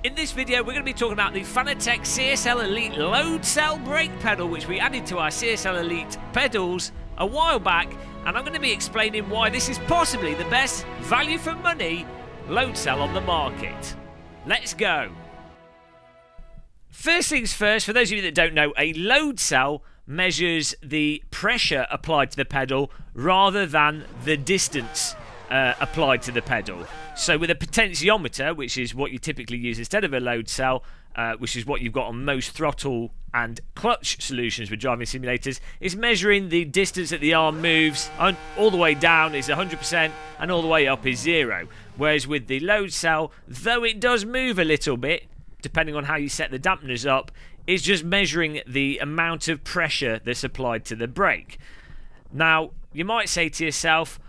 In this video, we're going to be talking about the Fanatec CSLE Load Cell brake pedal, which we added to our CSL Elite pedals a while back, and I'm going to be explaining why this is possibly the best value for money load cell on the market. Let's go. First things first, for those of you that don't know, a load cell measures the pressure applied to the pedal rather than the distance applied to the pedal. So with a potentiometer, which is what you typically use instead of a load cell, which is what you've got on most throttle and clutch solutions with driving simulators, is measuring the distance that the arm moves. All the way down is 100% and all the way up is 0. Whereas with the load cell, though it does move a little bit, depending on how you set the dampeners up, is just measuring the amount of pressure that's applied to the brake. Now, you might say to yourself,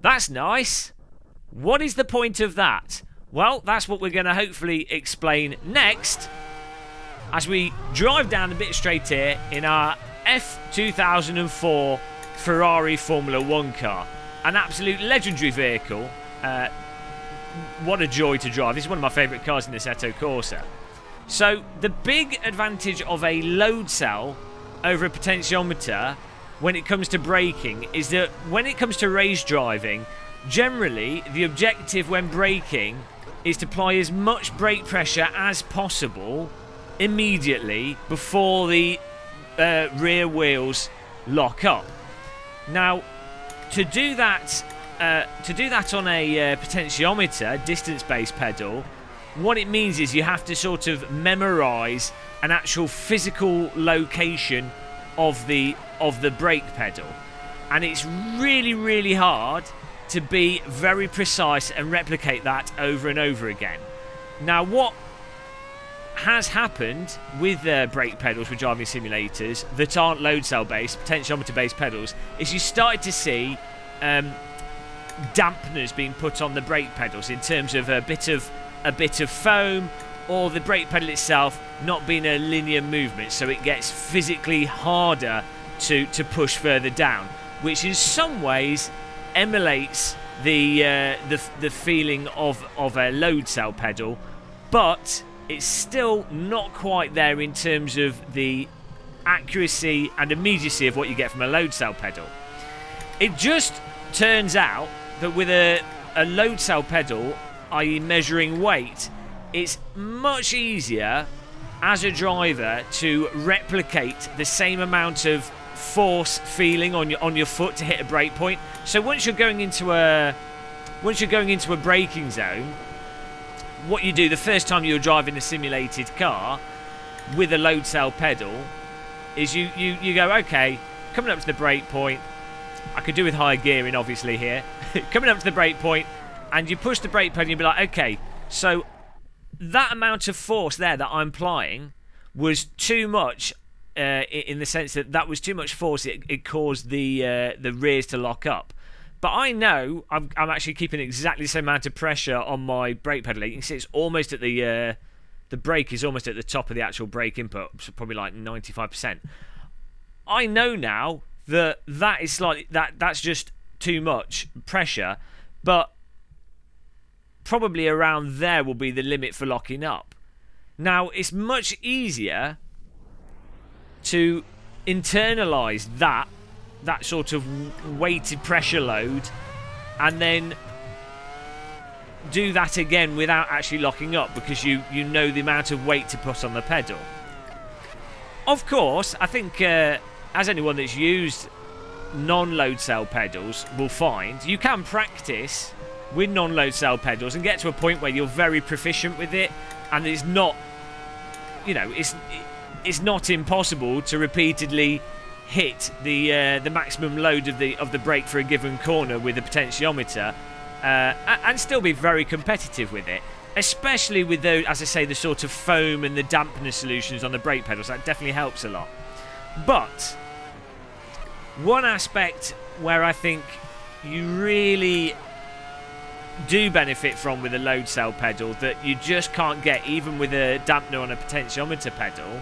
that's nice. What is the point of that? Well, that's what we're going to hopefully explain next as we drive down a bit straight here in our F2004 Ferrari Formula 1 car. An absolute legendary vehicle. What a joy to drive. This is one of my favourite cars in the Assetto Corsa. So, the big advantage of a load cell over a potentiometer when it comes to braking is that when it comes to race driving, generally the objective when braking is to apply as much brake pressure as possible immediately before the rear wheels lock up. Now, to do that on a potentiometer, distance-based pedal, what it means is you have to sort of memorise an actual physical location of the brake pedal, and it's really hard to be very precise and replicate that over and over again. Now, what has happened with brake pedals with driving simulators that aren't load cell based, potentiometer based pedals, is you started to see dampeners being put on the brake pedals in terms of a bit of foam, or the brake pedal itself not being a linear movement, so it gets physically harder to push further down, which in some ways emulates the feeling of a load cell pedal, but it's still not quite there in terms of the accuracy and immediacy of what you get from a load cell pedal. It just turns out that with a load cell pedal, i.e. measuring weight, it's much easier as a driver to replicate the same amount of force feeling on your foot to hit a brake point. So once you're going into a braking zone, what you do the first time you're driving a simulated car with a load cell pedal is you go, okay, coming up to the brake point, I could do with higher gearing obviously here, coming up to the brake point, and you push the brake pedal and you'll be like, okay, so that amount of force there that I'm applying was too much, in the sense that was too much force. It caused the rears to lock up. But I know I'm actually keeping exactly the same amount of pressure on my brake pedal. You can see it's almost at the brake is almost at the top of the actual brake input, so probably like 95%. I know now that is slightly that's just too much pressure, but probably around there will be the limit for locking up. Now, it's much easier to internalise that sort of weighted pressure load and then do that again without actually locking up, because you know the amount of weight to put on the pedal. Of course, I think as anyone that's used non-load cell pedals will find, you can practice with non-load cell pedals and get to a point where you're very proficient with it, and it's not, you know, it's not impossible to repeatedly hit the maximum load of the brake for a given corner with a potentiometer, and still be very competitive with it, especially with those, as I say, the sort of foam and the dampener solutions on the brake pedals. That definitely helps a lot. But one aspect where I think you really do benefit from with a load cell pedal that you just can't get even with a dampener on a potentiometer pedal,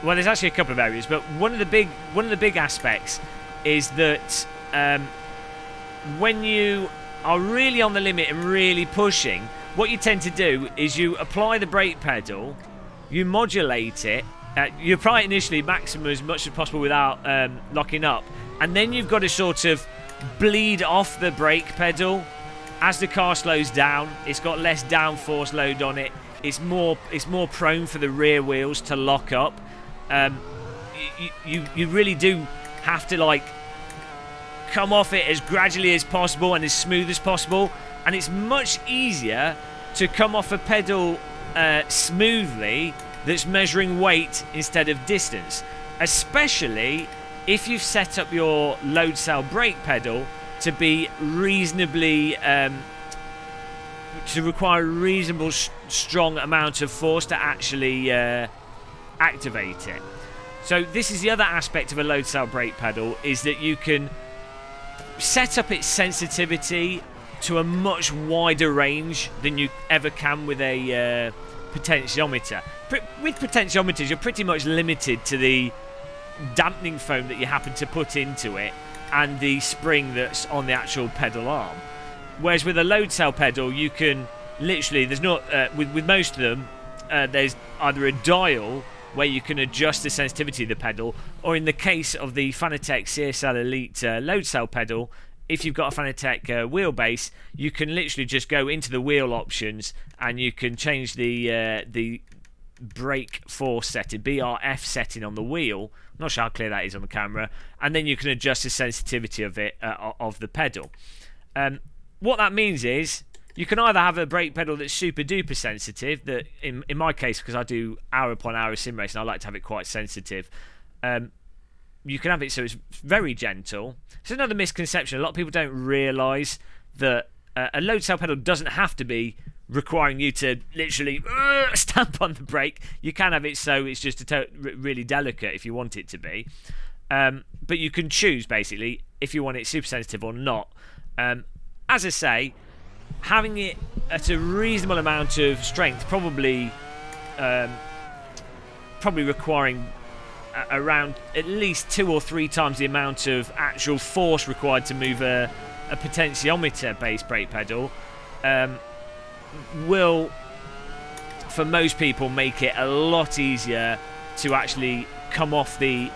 well, there's actually a couple of areas, but one of the big aspects is that when you are really on the limit and really pushing, what you tend to do is you apply the brake pedal, you modulate it, you apply it initially maximum as much as possible without locking up, and then you've got to sort of bleed off the brake pedal as the car slows down. It's got less downforce load on it. It's more prone for the rear wheels to lock up. You really do have to like come off it as gradually as possible and as smooth as possible, and it's much easier to come off a pedal smoothly that's measuring weight instead of distance, especially if you've set up your load cell brake pedal to be reasonably to require a reasonable strong amount of force to actually activate it. So this is the other aspect of a load cell brake pedal, is that you can set up its sensitivity to a much wider range than you ever can with a potentiometer. With potentiometers, you're pretty much limited to the dampening foam that you happen to put into it and the spring that's on the actual pedal arm. Whereas with a load cell pedal, you can literally, there's not with most of them, there's either a dial where you can adjust the sensitivity of the pedal, or in the case of the Fanatec CSL Elite Load Cell pedal, if you've got a Fanatec wheelbase, you can literally just go into the wheel options and you can change the brake force setting, BRF setting on the wheel. I'm not sure how clear that is on the camera, and then you can adjust the sensitivity of it of the pedal. What that means is you can either have a brake pedal that's super duper sensitive, that in my case, because I do hour upon hour sim racing, I like to have it quite sensitive. You can have it so it's very gentle. It's another misconception. A lot of people don't realise that a load cell pedal doesn't have to be requiring you to literally stamp on the brake. You can have it so it's just really delicate if you want it to be. But you can choose, basically, if you want it super sensitive or not. As I say, having it at a reasonable amount of strength, probably requiring around at least 2 or 3 times the amount of actual force required to move a potentiometer-based brake pedal, will, for most people, make it a lot easier to actually come off the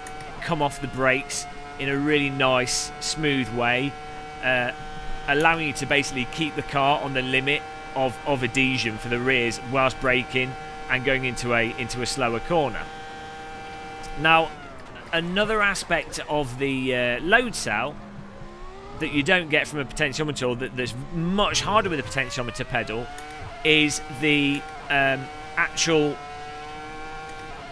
brakes in a really nice, smooth way, allowing you to basically keep the car on the limit of adhesion for the rears whilst braking and going into a slower corner. Now, another aspect of the load cell that you don't get from a potentiometer, or that's much harder with a potentiometer pedal, is the actual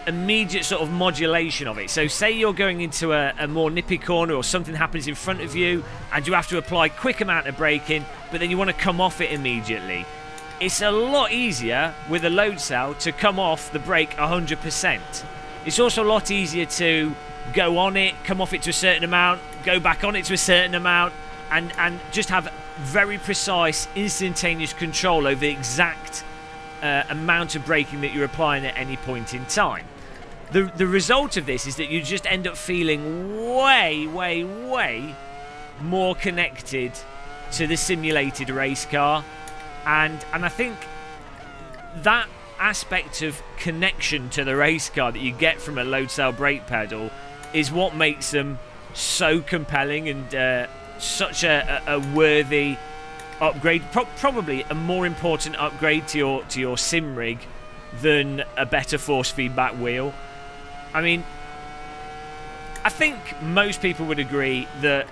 immediate sort of modulation of it. So say you're going into a more nippy corner, or something happens in front of you and you have to apply quick amount of braking, but then you want to come off it immediately. It's a lot easier with a load cell to come off the brake 100%. It's also a lot easier to go on it, come off it to a certain amount, go back on it to a certain amount, and just have very precise, instantaneous control over the exact amount of braking that you're applying at any point in time. The result of this is that you just end up feeling way, way, way more connected to the simulated race car, and I think that aspect of connection to the race car that you get from a load cell brake pedal is what makes them so compelling and such a worthy upgrade, probably a more important upgrade to your sim rig than a better force feedback wheel. I mean, I think most people would agree that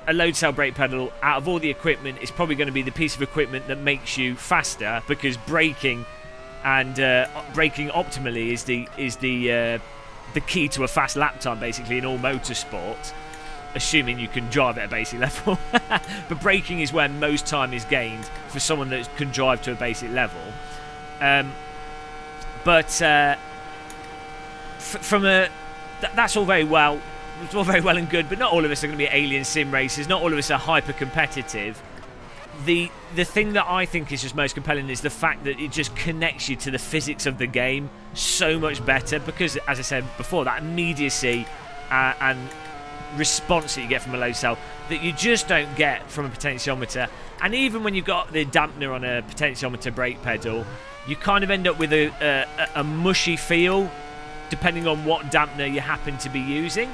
a load cell brake pedal, out of all the equipment, is probably going to be the piece of equipment that makes you faster, because braking and braking optimally is the key to a fast lap time, basically, in all motorsports, assuming you can drive at a basic level. But braking is where most time is gained for someone that can drive to a basic level. That's all very well. It's all very well and good, but not all of us are going to be alien sim racers. Not all of us are hyper competitive. The thing that I think is just most compelling is the fact that it just connects you to the physics of the game so much better, because, as I said before, that immediacy and response that you get from a load cell that you just don't get from a potentiometer. And even when you've got the dampener on a potentiometer brake pedal, you kind of end up with a mushy feel depending on what dampener you happen to be using.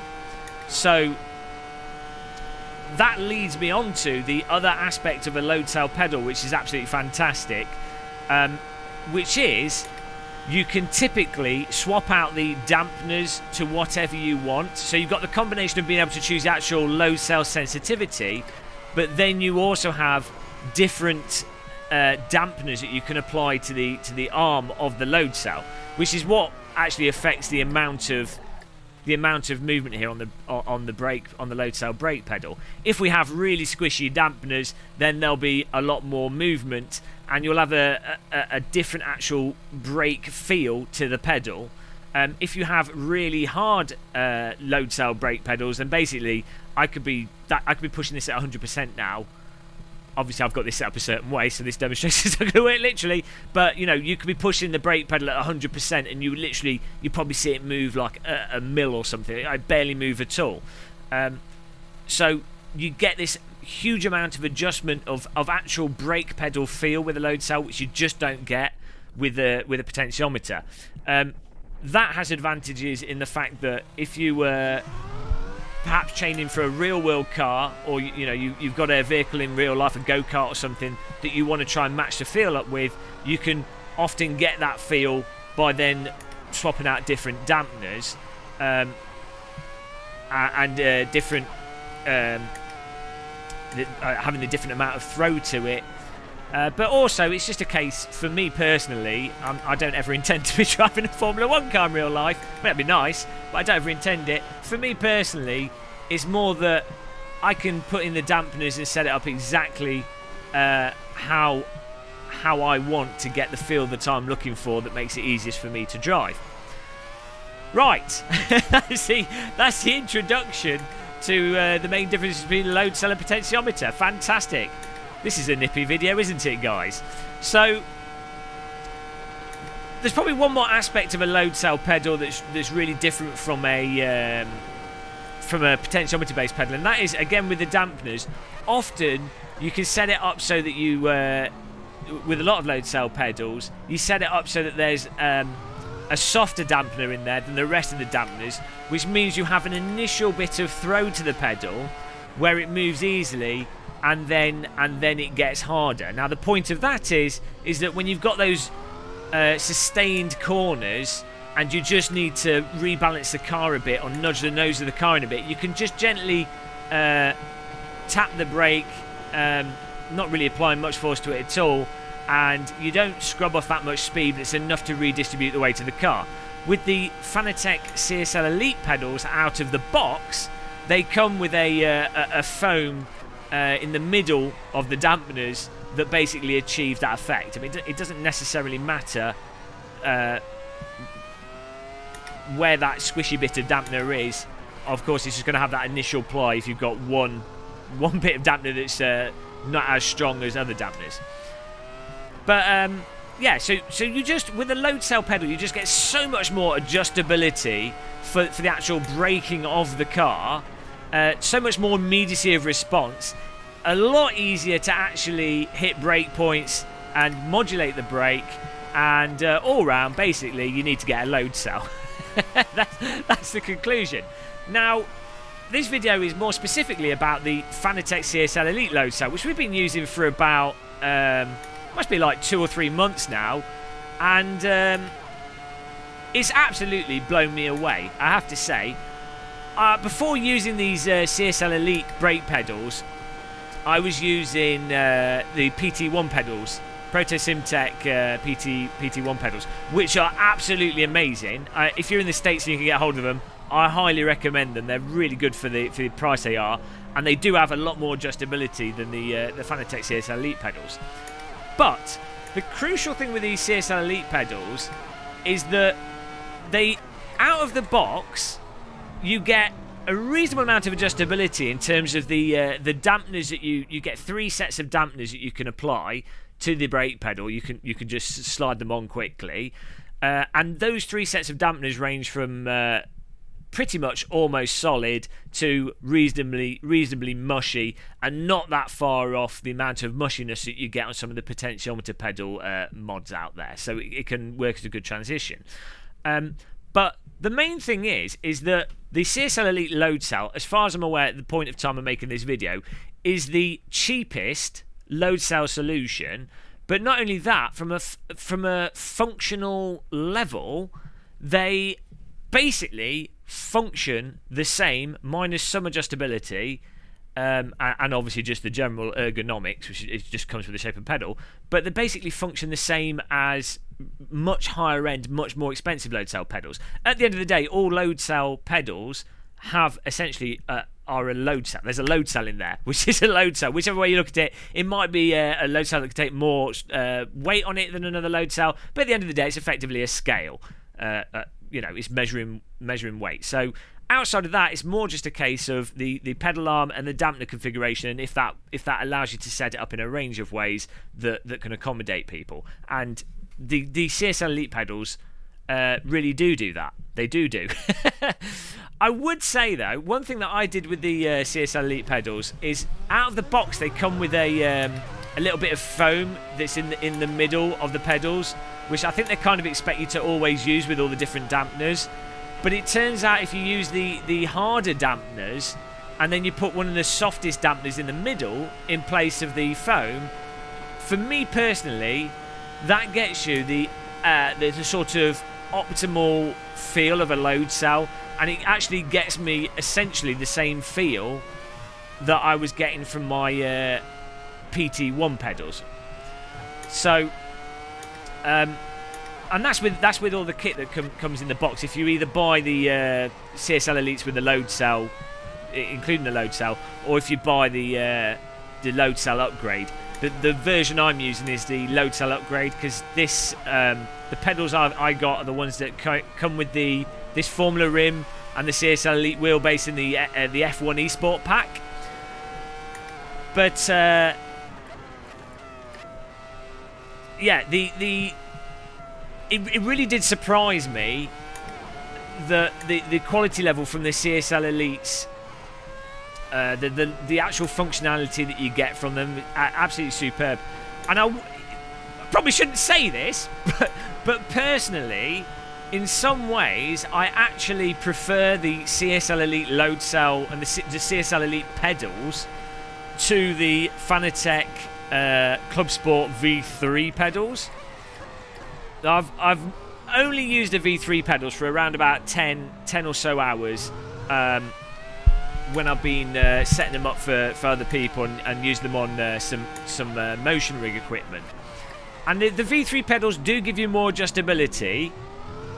So that leads me on to the other aspect of a load cell pedal, which is absolutely fantastic, which is you can typically swap out the dampeners to whatever you want. So you've got the combination of being able to choose the actual load cell sensitivity, but then you also have different dampeners that you can apply to the arm of the load cell, which is what actually affects the amount of movement here on the load cell brake pedal. If we have really squishy dampeners, then there'll be a lot more movement, and you'll have a different actual brake feel to the pedal. If you have really hard load cell brake pedals, then basically I could be pushing this at 100% now. Obviously, I've got this set up a certain way, so this demonstration is not going to work literally. But you know, you could be pushing the brake pedal at 100%, and you probably see it move like a mil or something. I barely move at all. So you get this huge amount of adjustment of actual brake pedal feel with a load cell, which you just don't get with a potentiometer. That has advantages in the fact that if you were perhaps chaining for a real-world car, or you've got a vehicle in real life, a go-kart or something that you want to try and match the feel up with, you can often get that feel by then swapping out different dampeners and different having a different amount of throw to it. But also, it's just a case, for me personally, I don't ever intend to be driving a Formula 1 car in real life. That'd be nice, but I don't ever intend it. For me personally, it's more that I can put in the dampeners and set it up exactly how I want to get the feel that I'm looking for that makes it easiest for me to drive. Right, see, that's the introduction to the main difference between a load cell and potentiometer. Fantastic. This is a nippy video, isn't it, guys? So there's probably one more aspect of a load cell pedal that's really different from a potentiometer based pedal, and that is, again, with the dampeners. Often you can set it up so that you with a lot of load cell pedals, you set it up so that there's a softer dampener in there than the rest of the dampeners, which means you have an initial bit of throw to the pedal where it moves easily, and then it gets harder. Now the point of that is that when you've got those sustained corners and you just need to rebalance the car a bit or nudge the nose of the car in a bit, you can just gently tap the brake, not really applying much force to it at all, and you don't scrub off that much speed, but it's enough to redistribute the weight to the car. With the Fanatec CSL Elite pedals out of the box, they come with a foam in the middle of the dampeners that basically achieve that effect. I mean, it doesn't necessarily matter where that squishy bit of dampener is. Of course, it's just going to have that initial ply if you've got one bit of dampener that's not as strong as other dampeners. But yeah, so you just, with a load cell pedal, you just get so much more adjustability for the actual braking of the car. So much more immediacy of response, a lot easier to actually hit brake points and modulate the brake, and all round, basically, you need to get a load cell. That's the conclusion. Now, this video is more specifically about the Fanatec CSL Elite Load Cell, which we've been using for about, must be like 2 or 3 months now, and it's absolutely blown me away, I have to say. Before using these CSL Elite brake pedals, I was using the PT1 pedals, Proto-Simtech PT1 pedals, which are absolutely amazing. If you're in the States and you can get hold of them, I highly recommend them. They're really good for the price they are, and they do have a lot more adjustability than the Fanatec CSL Elite pedals. But the crucial thing with these CSL Elite pedals is that they, out of the box, you get a reasonable amount of adjustability in terms of the dampeners that you get 3 sets of dampeners that you can apply to the brake pedal. You can just slide them on quickly, and those 3 sets of dampeners range from pretty much almost solid to reasonably mushy, and not that far off the amount of mushiness that you get on some of the potentiometer pedal mods out there. So it can work as a good transition. But the main thing is that the CSL Elite Load Cell, as far as I'm aware at the point of time of making this video, is the cheapest load cell solution. But not only that, from a functional level, they basically function the same, minus some adjustability, and obviously just the general ergonomics, which it just comes with the shape of pedal. But they basically function the same as much higher end, much more expensive load cell pedals. At the end of the day, all load cell pedals have essentially are a load cell. There's a load cell in there, which is a load cell. Whichever way you look at it, it might be a load cell that can take more weight on it than another load cell. But at the end of the day, it's effectively a scale. You know, it's measuring weight. So outside of that, it's more just a case of the pedal arm and the dampener configuration, if that allows you to set it up in a range of ways that can accommodate people. And the CSL Elite pedals really do that. They do. I would say though, one thing that I did with the CSL Elite pedals is, out of the box they come with a little bit of foam that's in the middle of the pedals, which I think they kind of expect you to always use with all the different dampeners. But it turns out if you use the harder dampeners and then you put one of the softest dampeners in the middle in place of the foam, for me personally, that gets you the sort of optimal feel of a load cell, and it actually gets me essentially the same feel that I was getting from my PT1 pedals. So and that's with all the kit that comes in the box. If you either buy the CSL Elites with the load cell, including the load cell, or if you buy the load cell upgrade. The version I'm using is the load cell upgrade, because this the pedals I got are the ones that come with this Formula rim and the CSL Elite wheelbase in the F1 eSport pack. But yeah, it really did surprise me that the quality level from the CSL Elites. The actual functionality that you get from them, absolutely superb. And I probably shouldn't say this, but personally, in some ways, I actually prefer the CSL Elite Load Cell and the CSL Elite pedals to the Fanatec Club Sport V3 pedals. I've only used the V3 pedals for around about 10 or so hours. When I've been setting them up for other people and use them on some motion rig equipment. And the V3 pedals do give you more adjustability,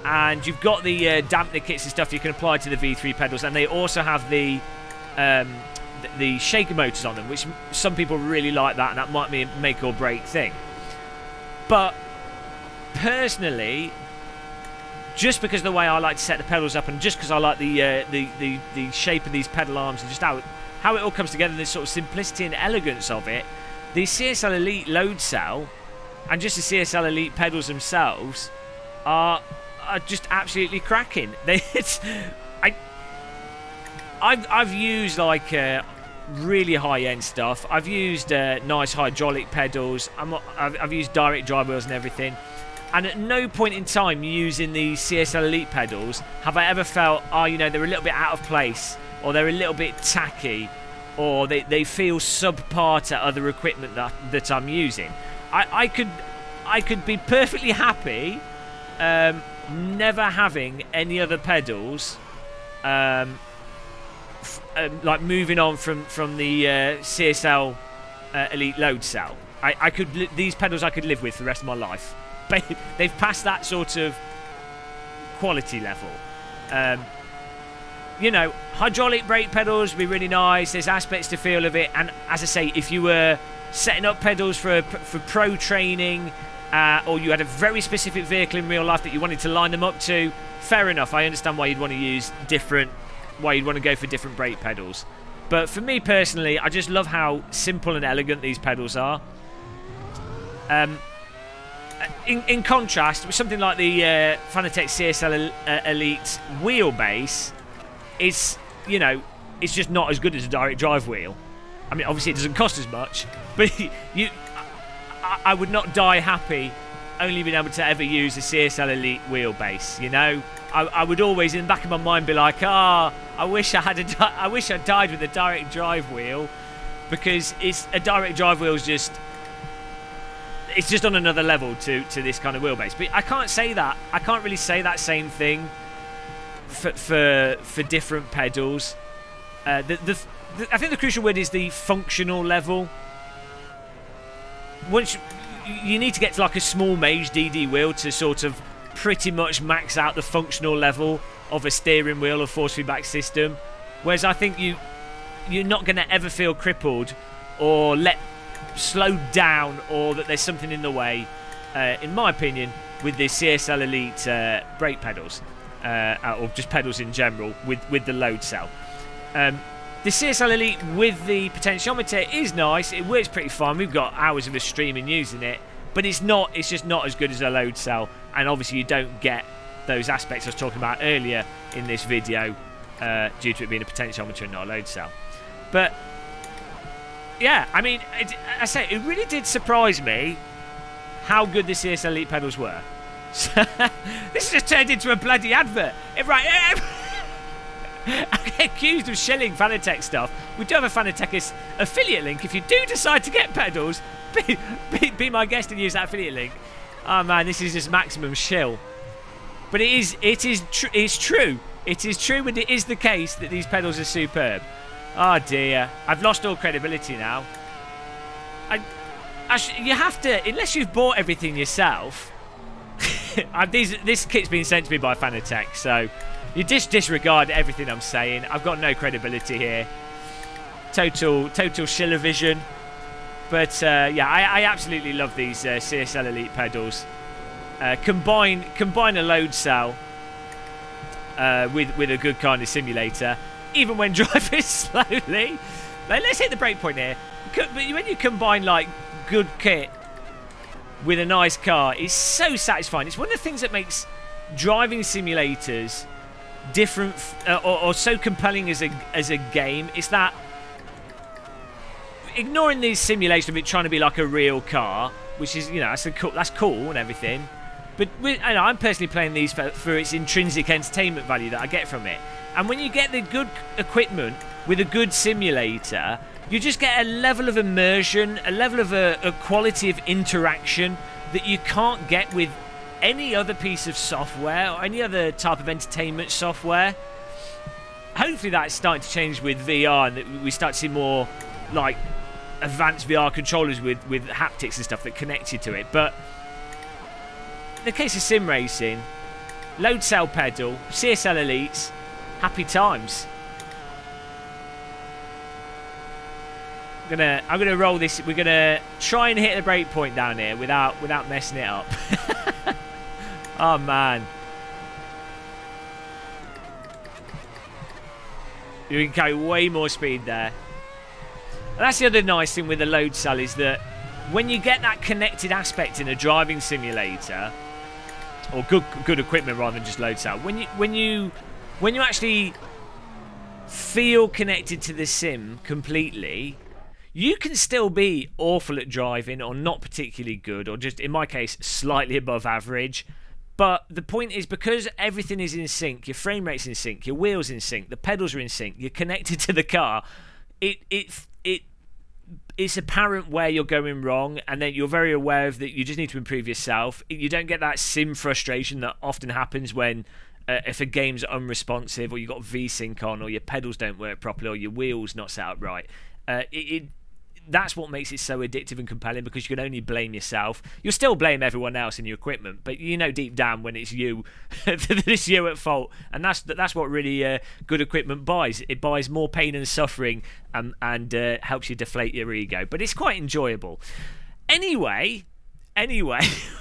and you've got the dampener kits and stuff you can apply to the V3 pedals, and they also have the shaker motors on them, which some people really like that, and that might be a make or break thing. But personally, just because of the way I like to set the pedals up, and just because I like the shape of these pedal arms and just how it all comes together, and this sort of simplicity and elegance of it, the CSL Elite Load Cell and just the CSL Elite pedals themselves are just absolutely cracking. I've used like really high-end stuff. I've used nice hydraulic pedals. I've used direct drive wheels and everything. And at no point in time using the CSL Elite pedals have I ever felt, oh, you know, they're a little bit out of place, or they're a little bit tacky, or they feel subpar to other equipment that I'm using. I could be perfectly happy never having any other pedals, like moving on from the CSL Elite Load Cell. These pedals I could live with for the rest of my life. They've passed that sort of quality level. You know, hydraulic brake pedals would be really nice. There's aspects to feel of it, and as I say, if you were setting up pedals for pro training, or you had a very specific vehicle in real life that you wanted to line them up to, fair enough. I understand why you'd want to use why you'd want to go for different brake pedals. But for me personally, I just love how simple and elegant these pedals are. In contrast with something like the Fanatec CSL Elite wheelbase, it's, you know, it's just not as good as a direct drive wheel. I mean, obviously it doesn't cost as much, but I would not die happy only being able to ever use a CSL Elite wheelbase, you know? I would always, in the back of my mind, be like, I wish I died with a direct drive wheel, because a direct drive wheel is just, it's just on another level to this kind of wheelbase. But I can't say that. I can't really say that same thing for different pedals. I think the crucial word is the functional level. Once you need to get to like a small Mage DD wheel to sort of pretty much max out the functional level of a steering wheel or force feedback system. Whereas I think you're not going to ever feel crippled or slowed down, or that there's something in the way, in my opinion, with the CSL Elite brake pedals, or just pedals in general with the load cell. The CSL Elite with the potentiometer is nice. It works pretty fine. We've got hours of us streaming using it, but it's just not as good as a load cell. And obviously you don't get those aspects I was talking about earlier in this video, due to it being a potentiometer and not a load cell. But yeah, I mean, I say it really did surprise me how good the CSL Elite pedals were. This just turned into a bloody advert. I get accused of shilling Fanatec stuff. We do have a Fanatec affiliate link. If you do decide to get pedals, be my guest and use that affiliate link. Oh man, this is just maximum shill. But it's true. It is true, and it is the case that these pedals are superb. Oh dear, I've lost all credibility now. You have to, unless you've bought everything yourself. This kit's been sent to me by Fanatec, so you disregard everything I'm saying. I've got no credibility here. Total shiller vision. But yeah, I absolutely love these CSL Elite pedals. Combine a load cell with a good kind of simulator, even when driving slowly. Like, let's hit the break point here. But when you combine like good kit with a nice car, it's so satisfying. It's one of the things that makes driving simulators different, or so compelling as a game. It's that, ignoring these simulations of it trying to be like a real car, which is, you know, that's cool and everything, but I'm personally playing these for its intrinsic entertainment value that I get from it. And when you get the good equipment with a good simulator, you just get a level of immersion, a level of a quality of interaction that you can't get with any other piece of software or any other type of entertainment software. Hopefully that's starting to change with VR, and that we start to see more like advanced VR controllers with haptics and stuff that connect you to it. But in the case of sim racing, load cell pedal, CSL Elites, happy times. I'm gonna roll this. We're gonna try and hit the break point down here without messing it up. Oh man, you can carry way more speed there. And that's the other nice thing with the load cell, is that when you get that connected aspect in a driving simulator, or good equipment rather than just load cell, when you actually feel connected to the sim completely, you can still be awful at driving, or not particularly good, or just, in my case, slightly above average. But the point is, because everything is in sync, your frame rate's in sync, your wheel's in sync, the pedals are in sync, you're connected to the car, it's apparent where you're going wrong, and then you're very aware of that. You just need to improve yourself. You don't get that sim frustration that often happens when if a game's unresponsive, or you've got V-Sync on, or your pedals don't work properly, or your wheel's not set up right. That's what makes it so addictive and compelling, because you can only blame yourself. You'll still blame everyone else in your equipment, but you know deep down when it's you, that it's you at fault. And that's what really good equipment buys. It buys more pain and suffering, and helps you deflate your ego. But it's quite enjoyable. Anyway, I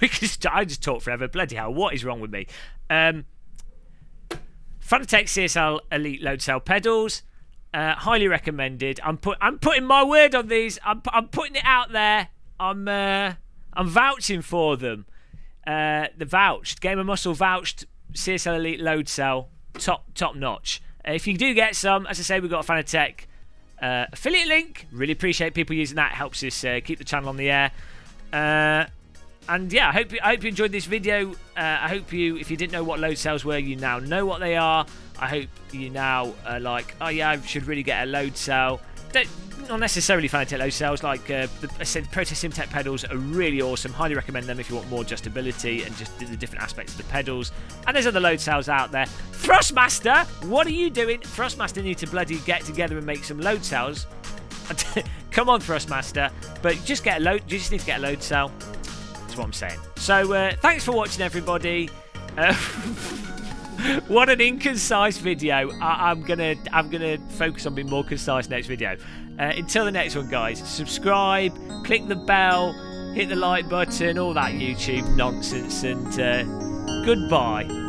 just talk forever. Bloody hell, what is wrong with me? Fanatec CSL Elite Load Cell pedals. Highly recommended. I'm putting my word on these. I'm putting it out there. I'm vouching for them. The vouched GamerMuscle vouched CSL Elite Load Cell, top notch. If you do get some, as I say, we've got a Fanatec affiliate link. Really appreciate people using that. It helps us keep the channel on the air. And yeah, I hope you enjoyed this video. I hope you, if you didn't know what load cells were, you now know what they are. I hope you now are like, oh yeah, I should really get a load cell. Not necessarily Fanatec load cells, like the Protest Simtech pedals are really awesome. Highly recommend them if you want more adjustability and just the different aspects of the pedals. And there's other load cells out there. Thrustmaster, what are you doing? Thrustmaster need to bloody get together and make some load cells. Come on, Thrustmaster. But just get a load. You just need to get a load cell. That's what I'm saying. So thanks for watching, everybody. What an inconcise video. I'm gonna focus on being more concise next video. Until the next one, guys, subscribe, click the bell, hit the like button, all that YouTube nonsense, and goodbye.